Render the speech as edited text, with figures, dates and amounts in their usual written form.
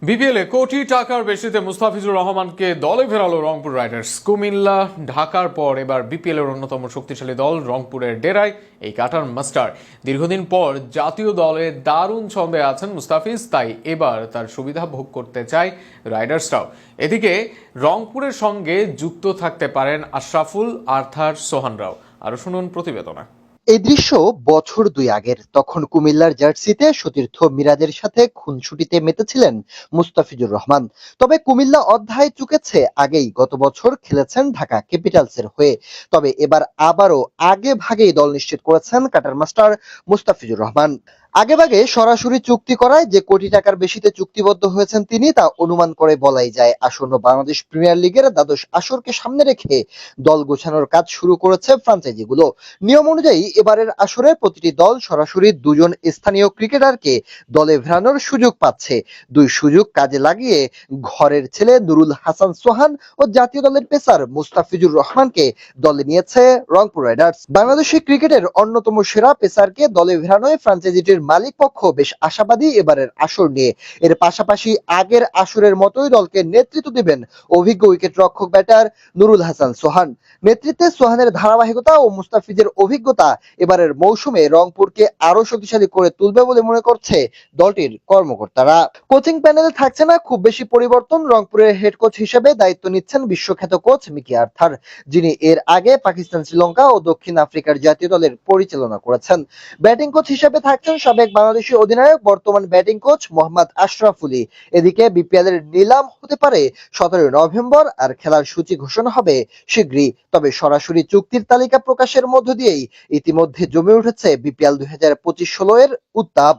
বিপিএলে কোটি টাকার বেশিতে মুস্তাফিজুর রহমানকে দলে ফেরালো রংপুর রাইডার্স। কুমিল্লা ঢাকার পর এবার বিপিএল এর অন্যতম শক্তিশালী দল রংপুরের ডেরায় এই কাটার মাস্টার। দীর্ঘদিন পর জাতীয় দলে দারুণ ছন্দে আছেন মুস্তাফিজ, তাই এবার তার সুবিধা ভোগ করতে চায় রাইডার্সরাও। এদিকে রংপুরের সঙ্গে যুক্ত থাকতে পারেন আশরাফুল, আর্থার, সোহানরাও। আরো শুনুন প্রতিবেদনা। এই দৃশ্য বছর ২ আগের। তখন কুমিল্লার জার্সিতে সতীর্থ মিরাজের সাথে খুনসুটিতে মেতেছিলেন মুস্তাফিজুর রহমান। তবে কুমিল্লা অধ্যায় চুকেছে আগেই। গত বছর খেলেছেন ঢাকা ক্যাপিটালসের হয়ে। তবে এবার আবারও আগে ভাগেই দল নিশ্চিত করেছেন কাটার মাস্টার মুস্তাফিজুর রহমান। আগেভাগে সরাসরি চুক্তি করায় যে কোটি টাকার বেশিতে চুক্তিবদ্ধ হয়েছেন তিনি, তা অনুমান করে বলাই যায়। আসন্ন বাংলাদেশ প্রিমিয়ার লিগের দ্বাদশ আসরকে সামনে রেখে দল গোছানোর কাজ শুরু করেছে ফ্রাঞ্চাইজিগুলো। নিয়ম অনুযায়ী এবারের আসরে প্রতিটি দল সরাসরি ২ জন স্থানীয় ক্রিকেটারকে দলে ফেরানোর সুযোগ পাচ্ছে। দুই সুযোগ কাজে লাগিয়ে ঘরের ছেলে নুরুল হাসান সোহান ও জাতীয় দলের পেসার মুস্তাফিজুর রহমানকে দলে নিয়েছে রংপুর রাইডার্স। বাংলাদেশি ক্রিকেটের অন্যতম সেরা পেসারকে দলে ফেরানোয় ফ্রাঞ্চাইজিটির মালিক পক্ষ বেশ আশাবাদী এবারের আসর নিয়ে। এর পাশাপাশি আগের আসরের মতোই দলকে নেতৃত্ব দেবেন অভিজ্ঞ উইকেট রক্ষক ব্যাটার নুরুল হাসান সোহান। নেতৃত্বে সোহানের ধারাবাহিকতা ও মুস্তাফিজের অভিজ্ঞতা এবারের মৌসুমে রংপুরকে আরো শক্তিশালী করে তুলবে বলে মনে করছে দলটির কর্মকর্তারা। কোচিং প্যানেলে থাকছে না খুব বেশি পরিবর্তন। রংপুরের হেড কোচ হিসেবে দায়িত্ব নিচ্ছেন বিশ্বখ্যাত কোচ মিকি আর্থার, যিনি এর আগে পাকিস্তান, শ্রীলঙ্কা ও দক্ষিণ আফ্রিকার জাতীয় দলের পরিচালনা করেছেন। ব্যাটিং কোচ হিসেবে থাকছেন সাবেক বাংলাদেশি অধিনায়ক, বর্তমান ব্যাটিং কোচ মোহাম্মদ আশরাফুলি। এদিকে বিপিএল এর নিলাম হতে পারে ১৭ নভেম্বর, আর খেলার সূচি ঘোষণা হবে শীঘ্রই। তবে সরাসরি চুক্তির তালিকা প্রকাশের মধ্য দিয়েই ইতিমধ্যে জমে উঠেছে বিপিএল ২০২৫-১৬ এর উত্তাপ।